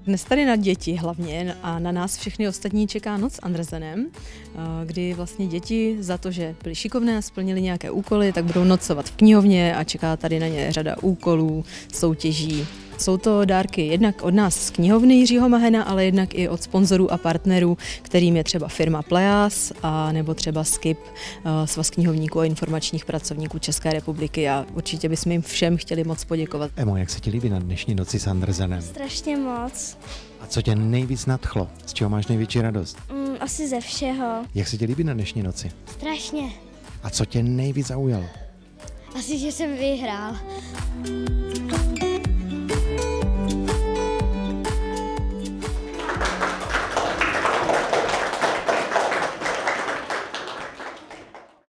Dnes tady na děti hlavně a na nás všechny ostatní čeká noc s Andersenem, kdy vlastně děti za to, že byly šikovné a splnili nějaké úkoly, tak budou nocovat v knihovně a čeká tady na ně řada úkolů, soutěží. Jsou to dárky jednak od nás z knihovny Jiřího Mahena, ale jednak i od sponzorů a partnerů, kterým je třeba firma Plejas a nebo třeba Skip, Svaz knihovníků a informačních pracovníků České republiky, a určitě bychom jim všem chtěli moc poděkovat. Emo, jak se ti líbí na dnešní noci s Andersenem? Strašně moc. A co tě nejvíc nadchlo? Z čeho máš největší radost? Asi ze všeho. Jak se ti líbí na dnešní noci? Strašně. A co tě nejvíc zaujalo? Asi, že jsem vyhrál.